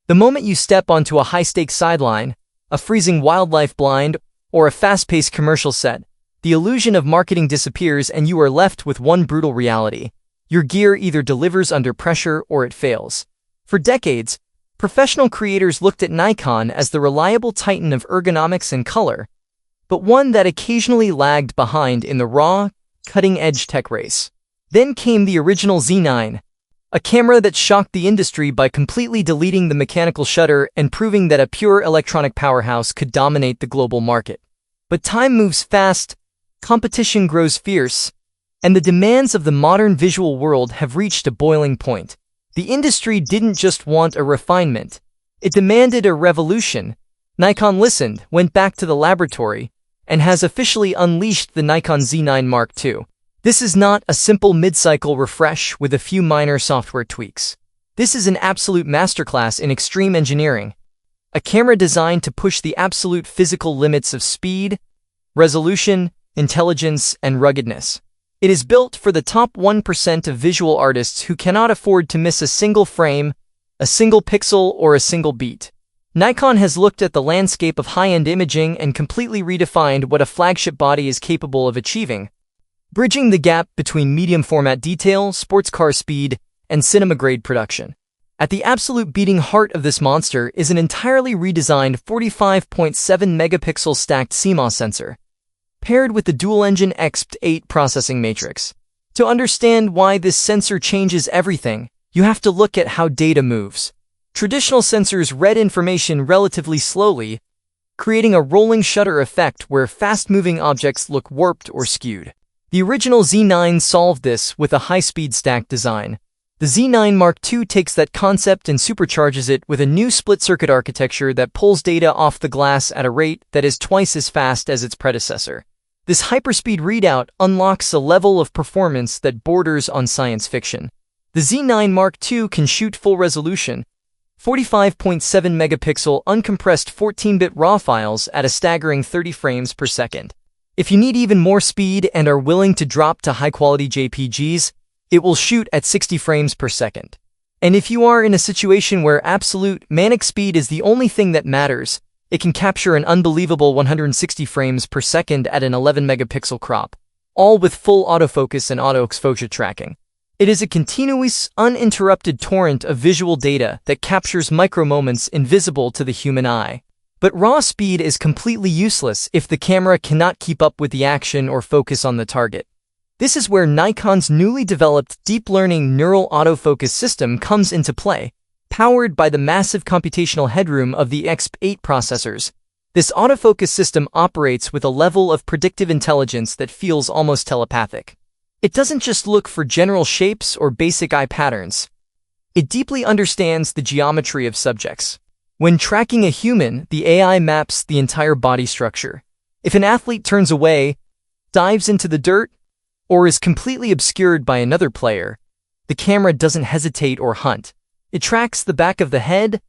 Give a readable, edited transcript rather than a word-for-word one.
The moment you step onto a high-stakes sideline, a freezing wildlife blind, or a fast-paced commercial set, the illusion of marketing disappears and you are left with one brutal reality. Your gear either delivers under pressure or it fails. For decades, professional creators looked at Nikon as the reliable titan of ergonomics and color, but one that occasionally lagged behind in the raw, cutting-edge tech race. Then came the original Z9, a camera that shocked the industry by completely deleting the mechanical shutter and proving that a pure electronic powerhouse could dominate the global market. But time moves fast, competition grows fierce, and the demands of the modern visual world have reached a boiling point. The industry didn't just want a refinement, it demanded a revolution. Nikon listened, went back to the laboratory, and has officially unleashed the Nikon Z9 II. This is not a simple mid-cycle refresh with a few minor software tweaks. This is an absolute masterclass in extreme engineering, a camera designed to push the absolute physical limits of speed, resolution, intelligence, and ruggedness. It is built for the top 1% of visual artists who cannot afford to miss a single frame, a single pixel, or a single beat. Nikon has looked at the landscape of high-end imaging and completely redefined what a flagship body is capable of achieving, bridging the gap between medium-format detail, sports car speed, and cinema-grade production. At the absolute beating heart of this monster is an entirely redesigned 45.7-megapixel stacked CMOS sensor, paired with the dual-engine XP8 processing matrix. To understand why this sensor changes everything, you have to look at how data moves. Traditional sensors read information relatively slowly, creating a rolling shutter effect where fast-moving objects look warped or skewed. The original Z9 solved this with a high-speed stack design. The Z9 II takes that concept and supercharges it with a new split-circuit architecture that pulls data off the glass at a rate that is twice as fast as its predecessor. This hyperspeed readout unlocks a level of performance that borders on science fiction. The Z9 II can shoot full resolution, 45.7-megapixel uncompressed 14-bit RAW files at a staggering 30 frames per second. If you need even more speed and are willing to drop to high-quality JPGs, it will shoot at 60 frames per second. And if you are in a situation where absolute manic speed is the only thing that matters, it can capture an unbelievable 160 frames per second at an 11-megapixel crop, all with full autofocus and auto-exposure tracking. It is a continuous, uninterrupted torrent of visual data that captures micro-moments invisible to the human eye. But raw speed is completely useless if the camera cannot keep up with the action or focus on the target. This is where Nikon's newly developed deep learning neural autofocus system comes into play. Powered by the massive computational headroom of the XP8 processors, this autofocus system operates with a level of predictive intelligence that feels almost telepathic. It doesn't just look for general shapes or basic eye patterns. It deeply understands the geometry of subjects. When tracking a human, the AI maps the entire body structure. If an athlete turns away, dives into the dirt, or is completely obscured by another player, the camera doesn't hesitate or hunt. It tracks the back of the head,